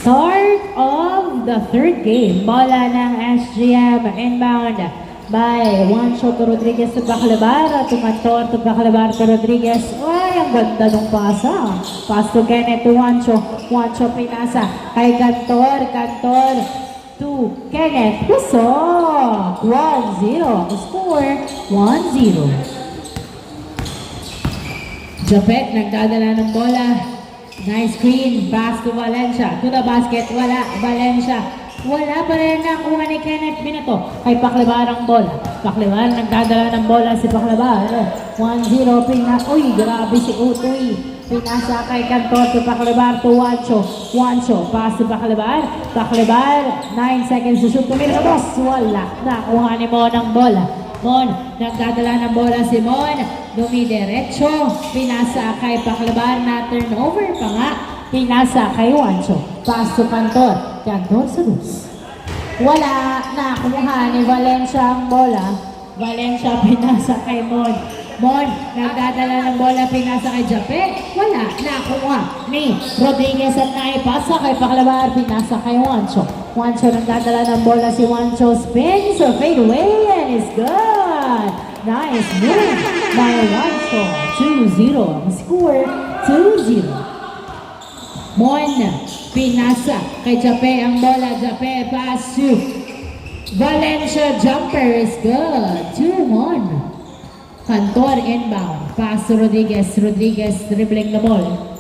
Start of the third game. Bola ng SGM inbound by Juancho to Rodriguez to Baclabar, to Cantor to Baclabar to Rodriguez. Ay, ang ganda ng pasa. Pass to Kenneth to Juancho. Juancho pinasa kay Cantor. Cantor to Kenneth. Pusok. 1-0. Score 1-0. Japet nagdadala ng bola. Nice screen. Pass to Valencia. To the basket. Wala. Valencia. Wala pa rin nakuha ni Kenneth Binato. Kay Baclabar ang bola. Baclabar nagdadala ng bola si Baclabar. 1-0. Uy, grabe si Utoy. Pinasa kay Cantor to Baclabar to Juancho. Juancho. Pass to Baclabar. Baclabar. 9 seconds to shoot. Tumira boss. Wala. Nakuha ni Mon ang bola. Mon, nagdadala ng bola si Mon, dumidiretso, pinasa kay Baclabar na turnover pa nga, pinasa kay Juancho, pass to Cantor, Cantor sa dus. Wala, nakuha ni Valencia ang bola, Valencia pinasa kay Mon, Mon, nagdadala ng bola, pinasa kay Japet, wala, nakuha ni Rodriguez at naipasa kay Baclabar, pinasa kay Juancho. Juancho nagdadala ng bola si Juancho, spins, fade away, and is good. Nice move by Juancho. 2-0. Score 2-0. Mon, pinasa kay Jape ang bola. Jape, pass to Valencia. Jumper is good. 2-1. Cantor inbound. Pass to Rodriguez. Rodriguez dribbling the ball.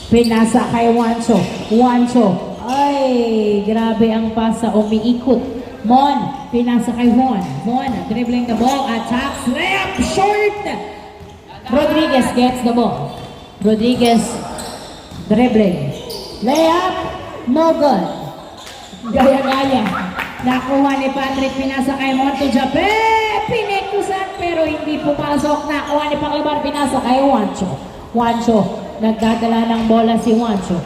Pinasa kay Juancho. Juancho. Ay, grabe ang pasa. Umiikot. Mon. Pinasa kay Von. Von dribbling the ball. Attacks. Layup. Short. Rodriguez gets the ball. Rodriguez dribbling. Layup. No good. Gaya-gaya. Nakuha ni Patrick. Pinasa kay Monto Jape. Pinekusan pero hindi pumasok. Nakuha ni Baclabar. Pinasa kay Juancho. Juancho. Nagdadala ng bola si Juancho.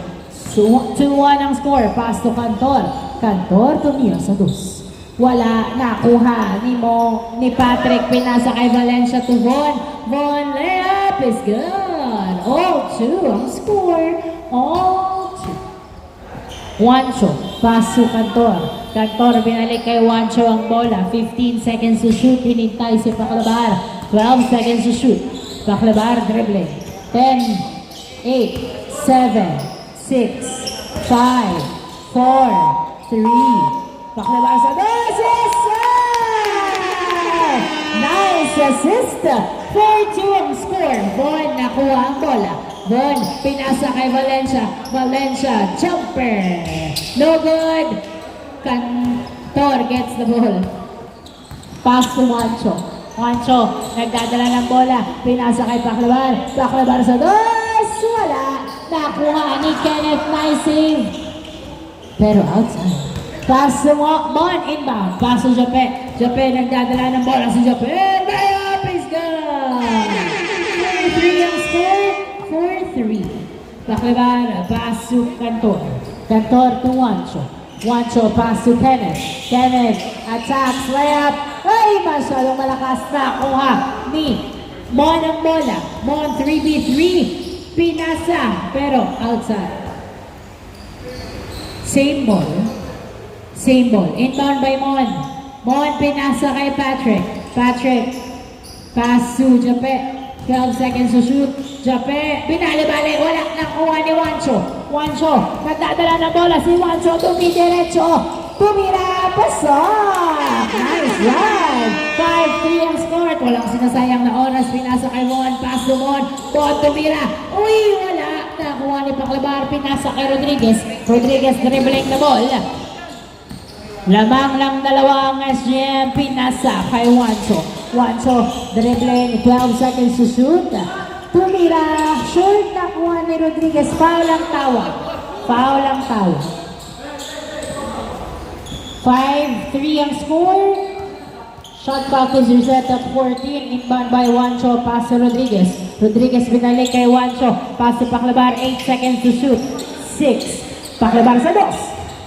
2-1 ang score. Pass to Cantor. Cantor tumira sa dus. Wala. Nakuha ni Patrick. Pinasa kay Valencia to Von. Von layup is good. 0-2 ang score. 0-2. Juancho. Pass to Cantor. Cantor binalik kay Juancho ang bola. 15 seconds to shoot. Hinintay si Baclabar. 12 seconds to shoot. Baclabar dribbling. 10, 8, 7, 6, 5, 4, 3. Baclabar sa bases! Nice assist! 4-2 ang score. Von nakuha ang bola. Von pinasa kay Valencia. Valencia jumper. No good. Cantor gets the ball. Pass to Juancho. Juancho nagdadala ng bola. Pinasa kay Baclabar. Baclabar sa wala. Nakuha ni Kenneth. Nice save. Pero outside. Pass to Mon inbound. Pass to Jape. Jape nagdadala ng bola si Jape. Layup is good. 4-3 ang score. 4-3. Baclabar. Pass to Cantor. Cantor to Juancho. Juancho pass to Kenneth. Kenneth attacks. Layup. Ay, masyadong malakas. Nakuha ni Mon ang bola. Mon 3v3. Pinasa, pero outside. Same ball. Same ball. Inbound by Mon. Mon pinasa kay Patrick. Patrick. Pass to Jape. 12 seconds to shoot. Jape. Binali-bali. Wala. Nakuha ni Juancho. Juancho. Nagdadala ng bola si Juancho. Dumidiretso. Tumira. Pasok. Nice run. 5-3 ang score. Walang sinasayang na oras. Pinasa kay Mon. Pass to Mon. Mon tumira. Uy, wala. Nakuha ni Baclabar. Pinasa kay Rodriguez. Rodriguez dribbling the ball. Lamang lang dalawa ang SGM. Pinasa kay Juancho. Juancho dribbling. 12 seconds to shoot. Tumira. Short. Nakuha ni Rodriguez. Foul ang tawag. Foul ang tawag. 5-3 ang score. Shot clock is reset at 14. Inbound by Juancho. Pass to Rodriguez. Rodriguez binalik kay Juancho. Pass to Baclabar. 8 seconds to shoot. 6. Baclabar sa dos.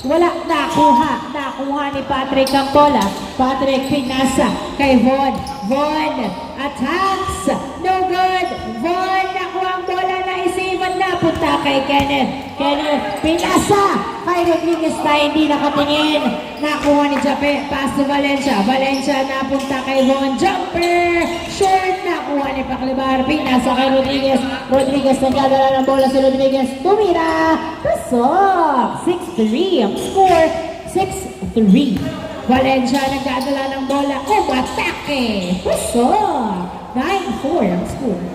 Wala. Nakuha. Nakuha ni Patrick ang bola. Patrick pinasa kay Von. Von attacks. No good. Von nakuha ang bola na isave at napunta kay Kenneth. Kenneth, pinasa kay Rodriguez na hindi nakatingin. Nakuha ni Jape, pass to Valencia. Valencia napunta kay Von, jumper, short, nakuha ni Paclibar. Pinasa kay Rodriguez. Rodriguez nagdadala ng bola si Rodriguez. Tumira, pasok. 6-3 ang score. 6-3. Valencia nagdadala ng bola. Umatake! Pasok! 9-4 ang score.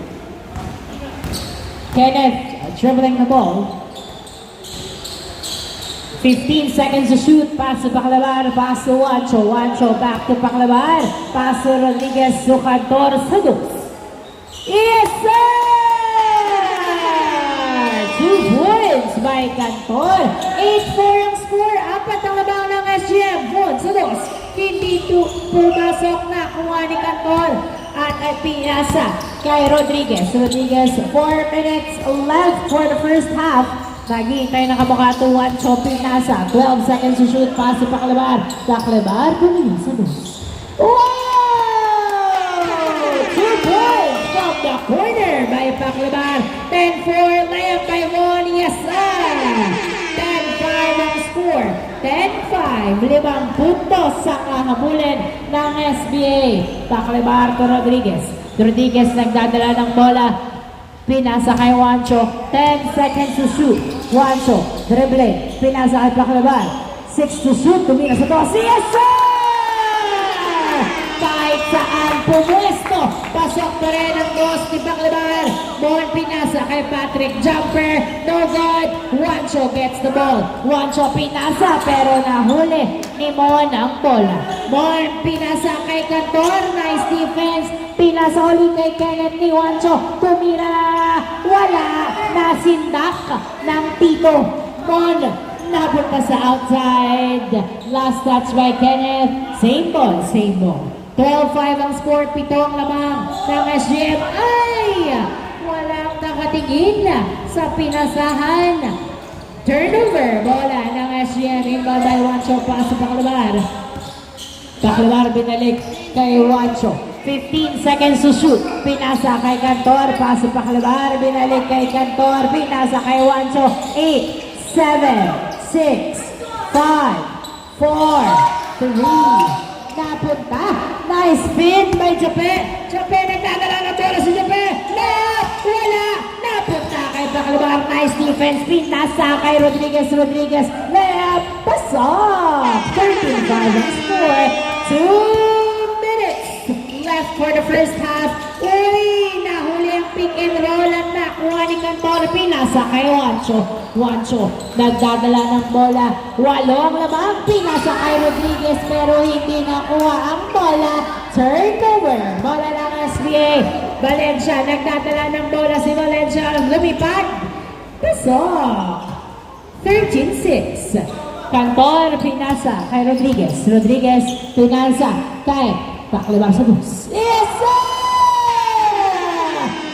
Kenneth dribbling the ball. 15 seconds to shoot. Pass to Paclabar. Pass to Juancho. Juancho back to Paclabar. Pass to Rodriguez. To Cantor. Sados. Yes, sir! 2 points by Cantor. 8-4 ang score. Apat ang labaw ng SGM. Von Sados. Hindi pumasok na kuha ni Cantor. At pinasa kay Rodriguez. Rodriguez, 4 minutes left for the first half. Naghihintay na kabuka to Juancho. Pinasa. 12 seconds to shoot. Pass to Paclabar. Paclabar. Bumili sa dos. Wow! 2 points from the corner by Paclabar. 10-4 layup by Von. Yes, sir! 10-5 ang score. 10-5. 5 puntos sa kahabulin ng SBA. Paclabar to Rodriguez. Rodriguez nagdadala ng bola. Pinasa kay Juancho. 10 seconds to shoot. Juancho, dribbling. Pinasa kay Paclabar. 6 to shoot. Tumira sa dos. Yes, sir! Kahit saan pumuesto. Pasok pa rin ang dos ni Paclabar. Bon pinasa kay Patrick. Jumper. No good. Juancho gets the ball. Juancho pinasa pero nahuli ni Mon ang bola. Mon pinasa kay Cantor. Nice defense. Pinasa ulit kay Kenneth ni Juancho. Tumira. Wala. Nasindak ng Tito. Mon napunta sa outside. Last touch by Kenneth. Same ball. Same ball. 12-5 ang score. 7 ang lamang ng SGM. Ay! Walang nakatingin sa pinasahan. Turnover. Bola ng SGM. Inbound by Juancho. Pass sa Paclabar. Paclabar binalik kay Juancho. 15 seconds to shoot. Pinasa kay Cantor. Pass sa Paclabar. Binalik kay Cantor. Pinasa kay Juancho. 8, 7, 6, 5, 4, 3. Napunta. Nice spin by Jape. Jape nagdadala ng bola si Jape. Wala. Napunta kay Paclabar. Nice defense. Pinasa kay Rodriguez. Rodriguez. Layup. Pasok. 13-5 ang score. 2 minutes left for the first half. Uy, nahuli ang pick and roll at nakuha ni Cantor. Pinasa kay Juancho. Juancho, nagdadala ng bola. 8 ang lamang. Pinasa kay Rodriguez pero hindi nakuha ang bola. Turnover. Bola ng SBA. Valencia, nagdadala ng bola si Valencia. Lumipad. Pasok. 13-6. Cantor, pinasa kay Rodriguez. Rodriguez, pinasa kay Paclabar sa dos. Yes, sir!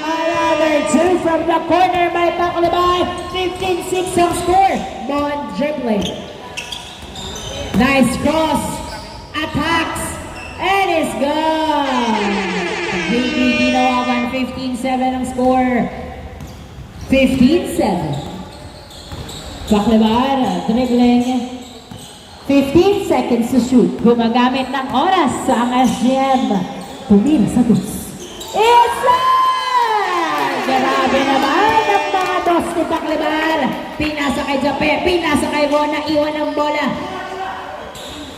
Another 2 from the corner by Paclabar. 15-6 ang score. Mon dribbling. Nice cross. Attacks. And it's gone. JP Dinawagan. 15-7 ang score. 15-7. Paclabar dribbling. 15 seconds to shoot. Gumagamit ng oras sa ang SGM. Tumira sa dos. It's sir! Grabe naman ang mga dos ni Paclabar. Pinasa kay Jape. Pinasa kay Von. Naiwan ang bola.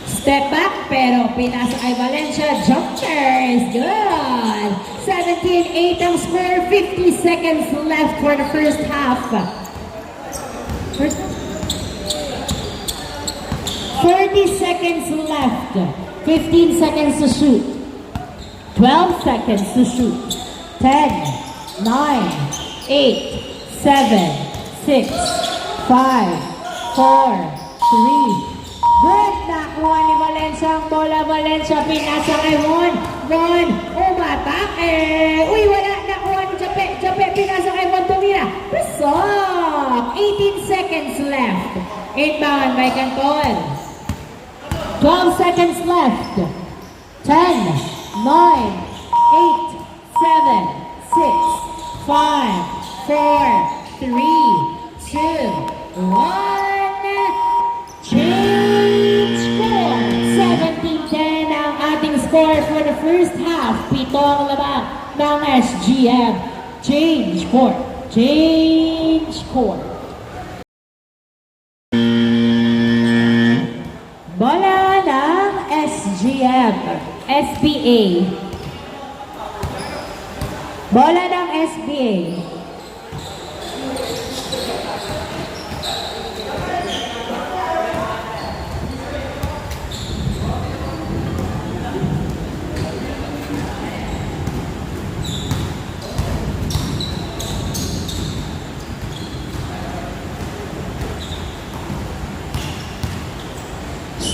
Step back pero pinasa kay Valencia. Jumper is good. 17-8 ang score. 50 seconds left for the first half. 40 seconds left. 15 seconds to shoot. 12 seconds to shoot. 10, 9, 8, 7, 6, 5, 4, 3. Good. Nakuha ni Valencia ang bola. Valencia pinasa kay Von. Von umatake. Uy, wala. Nakuha ni Jape. Jape pinasa kay Von. Tumira. Pasok. 18 seconds left. Inbound by Canton. 12 seconds left. 10, 9, 8, 7, 6, 5, 4, 3, SGM. Change court. Change court. Bola ng SGM. SBA. Bola ng SBA.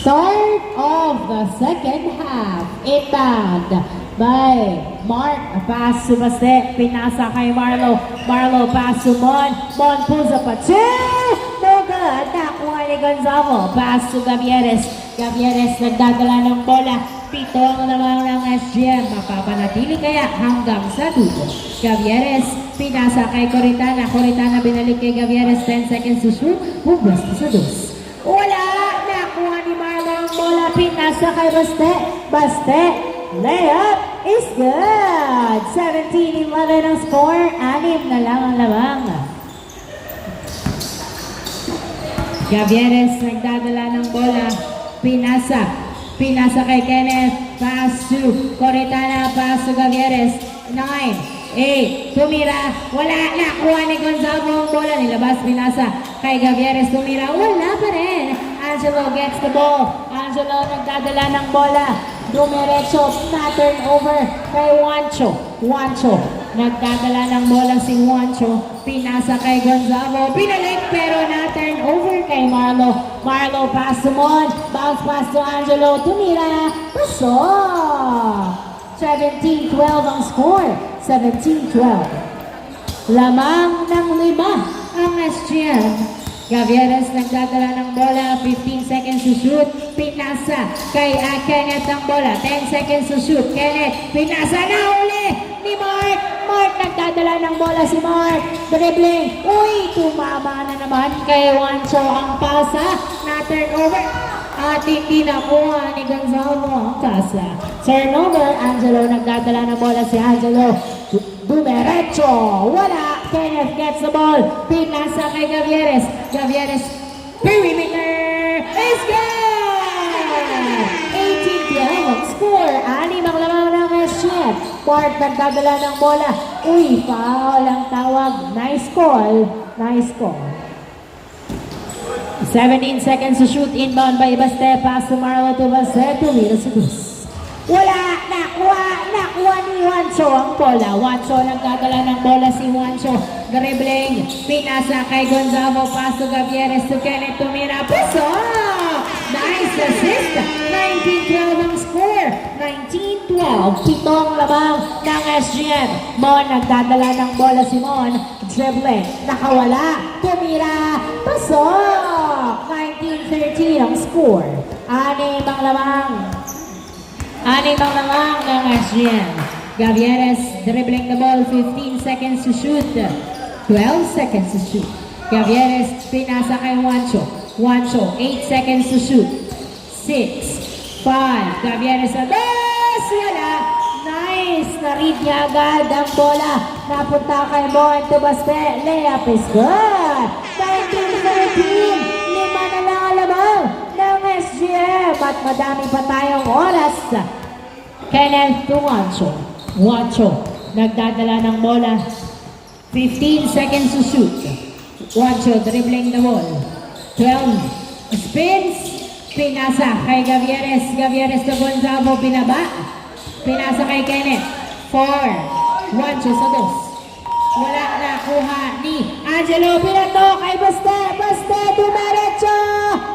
Start of the second half. Inbound by Mark. Pass to Baste. Pinasa kay Marlo. Marlo pass to Mon. Mon pulls up a two. No good. Nakuha ni Gonzalo. Pass to Gavieres. Gavieres nagdadala ng bola. Pito ang lamang ng SGM. Mapapanatili kaya hanggang sa dulo. Gavieres. Pinasa kay Coritana. Coritana binalik kay Gavieres. 10 seconds to shoot. Bubas sa dos. Wala! Nakuha ni Marlo ang bola. Pinasa kay Baste. Baste. Layup is good. 17-11 ang score. 6 na lang ang lamang. Gavieres nagdadala ng bola. Pinasa. Pinasa kay Kenneth. Pass to Coritana. Pass to Gavieres. 9. 8. Tumira. Wala. Nakuha ni Gonzalo ang bola. Nilabas. Pinasa kay Gavieres. Tumira. Wala pa rin. Angelo gets the ball. Angelo nagdadala ng bola. Dumiretso. Na turnover kay Juancho. Juancho. Nagdadala ng bola si Juancho. Pinasa kay Gonzalo. Pinalik pero na turnover kay Marlo. Marlo pass to Mon. Bounce pass to Angelo. Tumira. Pasok. 17-12 ang score. 17-12. Lamang ng 5 ang SGM. Gavieres nagdadala ng bola. 15 seconds to shoot. Pinasa kay Kenneth ang bola. 10 seconds to shoot. Kenneth. Pinasa na uli ni Mark. Mark nagdadala ng bola si Mark. Dribbling. Uy, tumama na naman kay Juancho ang pasa. Na turnover. At hindi nakuha ni Gonzalo ang kasa. Turnover. Angelo nagdadala ng bola si Angelo. Dumiretso. Wala. Kenneth gets the ball. Pinasa kay Gavieres. Gavieres. Perimeter. Is good! 18-12 ang score. 6 ang lamang ng SGM. Mark nagdadala ng bola. Uy, foul ang tawag. Nice call. Nice call. 17 seconds to shoot. Inbound by Baste. Pass to Marlo to Baste. Tumira sa dos. Wala! Nakuha ni Juancho ang bola. Juancho nagdadala ng bola si Juancho. Dribbling. Pinasa kay Gonzalo. Pass to Gavieres to Kenneth. Tumira. Pasok! Nice assist. 19-12 ang score. 19-12. Pitong lamang ng SGM. Mon nagdadala ng bola si Mon. Dribbling. Nakawala. Tumira. Pasok! 19-13 ang score. 6 ang lamang. 6 ang lamang ng SGM. Gavieres dribbling the ball. 15 seconds to shoot. 12 seconds to shoot. Gavieres pinasa kay Juancho. Juancho, 8 seconds to shoot. 6, 5. Gavieres sa dos. Wala. Nice. Na-read niya agad ang bola. Napunta kay Mon to Baste. Layup is good. 19-13. 5 na lang ang lamang ng SGM. At madami pa tayong oras. Kenneth to Juancho. Juancho. Nagdadala ng bola. 15 seconds to shoot. Juancho dribbling the ball. 12. Spins. Pinasa kay Gavieres. Gavieres to Gonzalo. Pinaba. Pinasa kay Kenneth. 4. Juancho sa dos. Wala nakuha ni Angelo. Pinato kay Baste. Baste. Dumiretso.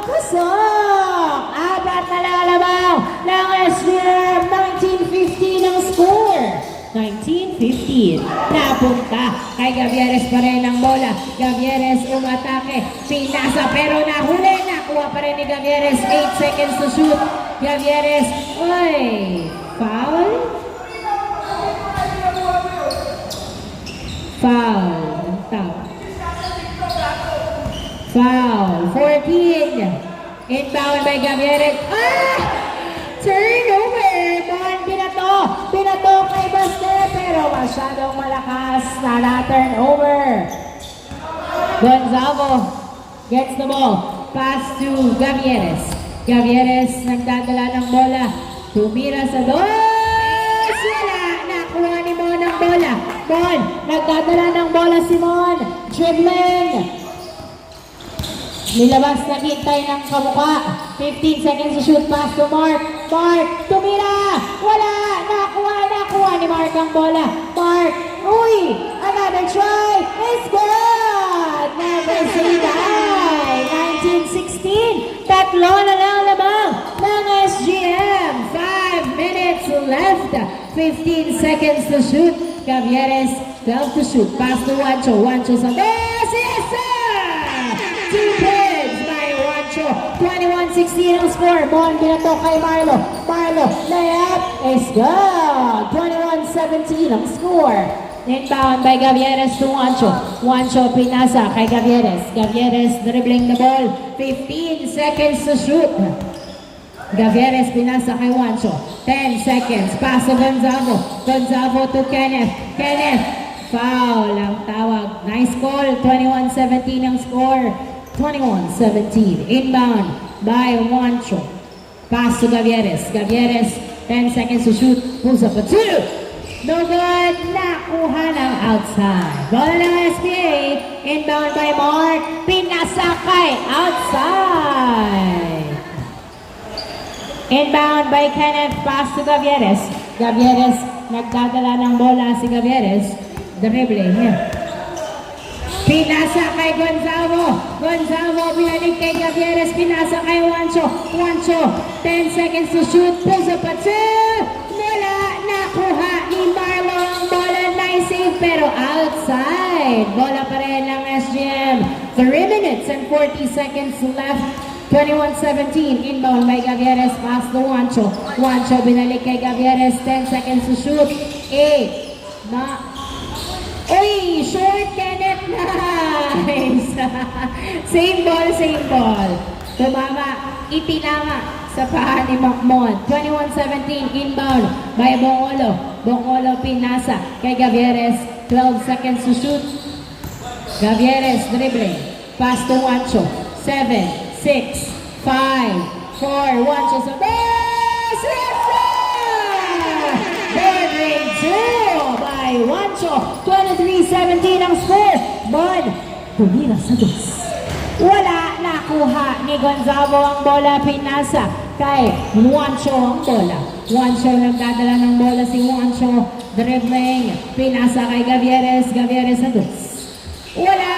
Pasok. 4 na lang lamang ng SGM. 19-15 ang score. 19-15. Napunta kay Gavieres pa rin ang bola. Gavieres umatake. Pinasa pero nahuli. Nakuha pa rin ni Gavieres. 8 seconds to shoot. Gavieres. Oy. Foul? Foul. Foul. 14. Inbound by Gavieres. Turnover. Mon Pinato kay Baste pero pero masyadong malakas na turnover. Gonzalo gets the ball. Pass to Gavieres. Gavieres nagdadala ng bola. Tumira sa dos. Wala. Nakuha ni Mon ang bola. Mon, nagdadala ng bola si Mon. Dribbling. Nilabas na kitay ng kamuka. 15 seconds to shoot. Pass to Mark. Mark, tumira. Wala. Nakuha ni Mark ang bola. Mark, uy, another try. It's good. Never say die. 19-16. Tatlo na lang lamang ng SGM. 5 minutes left. 15 seconds to shoot. Gavieres, 12 to shoot. Pass to Juancho. Juancho sa base. Yes, sir! 2 points by Juancho. 21-16 ang score. Ball binato kay Marlo. Marlo, layup is good. 21-17 ang score. Inbound by Gavieres to Juancho. Juancho pinasa kay Gavieres. Gavieres dribbling the ball. 15 seconds to shoot. Gavieres pinasa kay Juancho. 10 seconds. Pass to Gonzalo. Gonzalo to Kenneth. Kenneth. Foul ang tawag. Nice call. 21-17 ang score. 21-17. Inbound by Juancho. Pass to Gavieres. Gavieres. 10 seconds to shoot. Pulls up a 2. No good. Nakuha ng outside. Bola ng SBA. Inbound by Mark. Pinasa kay outside. Inbound by Kenneth. Pass to Gavieres. Gavieres. Nagdadala ng bola si Gavieres. Dribbling. Pinasa kay Gonzalo. Gonzalo binalik kay Gavieres. Pinasa kay Juancho. Juancho. 10 seconds to shoot. Pulls up a 2. Wala. Nakuha ni Marlo ang bola. Nice save pero outside. Bola pa rin ng SGM. 3 minutes and 40 seconds left. 21-17. Inbound by Gavieres. Pass to Juancho. Juancho binalik kay Gavieres. 10 seconds to shoot. 8. Uy! Short Kenneth. Nice! Same ball. Tumama. Itinama sa paa ni Macmon. 21-17. Inbound by Bongolo. Bongolo pinasa kay Gavieres. 12 seconds to shoot. Gavieres dribbling. Pass to Juancho. 7, 6, 5, 4. Juancho sa base. Board rate 2 by Juancho. 23-17 ang score. Bud, tumira sa dos. Wala. Nakuha ni Gonzalo ang bola. Pinasa kay Juancho ang bola. Juancho nagdadala ng bola si Juancho. Dribbling. Pinasa kay Gavieres. Gavieres sa dos. Wala.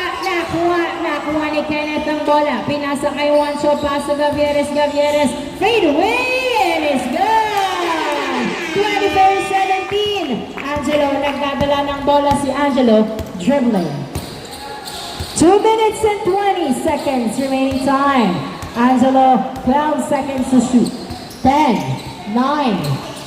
Nakuha ni Kenneth ang bola. Pinasa kay Juancho. Pass to Gavieres. Gavieres. Fade away. And it's gone. 24-17. Angelo. Nagdadala ng bola si Angelo. Dribbling. 2 minutes and 20 seconds remaining time. Angelo. 12 seconds to shoot. 10, 9,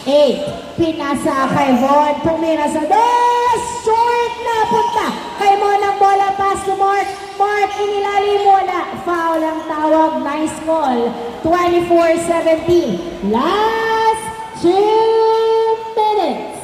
8. Pinasa kay Von. Tumira sa dos. Short na punta. Kay Mon ang bola. Pass to Mark. Mark inilalim wala. Foul ang tawag. Nice call. 24-17. Last 2 minutes.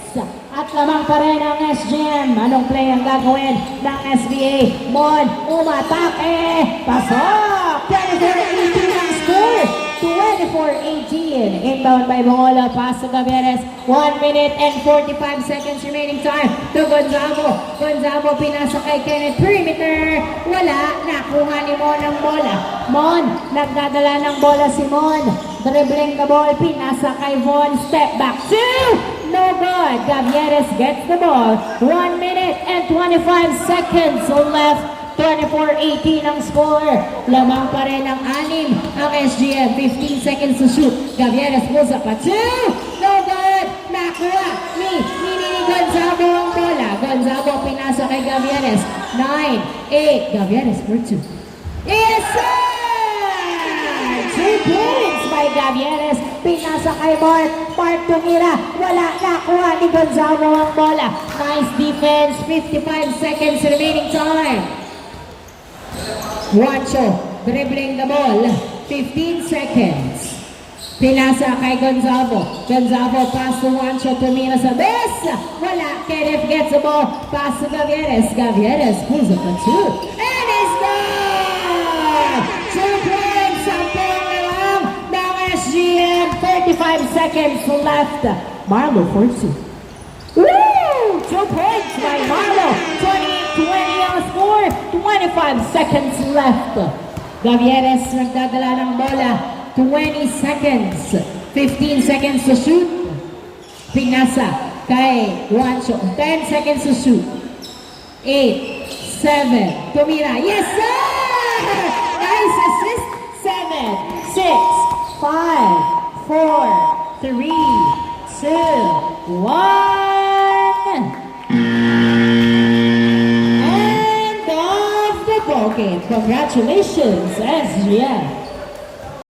At lamang pa rin ang SGM. Anong play ang gagawin ng SBA? Mon umatake. Pasok. 24-18 ang score. 24-18. Inbound by Bongolo. Pass to Gavieres. 1 minute and 45 seconds remaining time to Gonzalo. Gonzalo pinasa kay Kenneth. Perimeter. Wala. Nakuha ni Mon ang bola. Mon. Nagdadala ng bola si Mon. Dribbling the ball. Pinasa kay Von. Step back. 2. No good. Gavieres gets the ball. 1 minute and 25 seconds left. 24-18 ang score. Lamang pa rin ang 6 ang SGM. 15 seconds to shoot. Gavieres pulls up a 2. No good. Nakuha ni Gonzalo ang bola. Gonzalo pinasa kay Gavieres. 9, 8. Gavieres for 2. Yes, sir! 2 points by Gavieres. Pinasa kay Mark. Mark tumira. Wala. Nakuha ni Gonzalo ang bola. Nice defense. 55 seconds remaining time. Juancho dribbling the ball. 15 seconds. Pinasa kay Gonzalo. Gonzalo pass to Juancho. Tumira sa base. Wala. Kenneth gets the ball. Pass to Gavieres. Gavieres pulls up a two. And it's gone! 2 points ang pangalaang ng SGN. 35 seconds left. Marlo for 2. Woo! 2 points by Marlo. 28-20 ang score. 25 seconds left. Gavieres nagdadala ng bola. 20 seconds. 15 seconds to shoot. Pinasa kay Juancho. 10 seconds to shoot. 8, 7. Tumira. Yes, sir! Nice assist. 7, 6, 5, 4, 3, 2, 1. End of the ball game. Congratulations, SGN.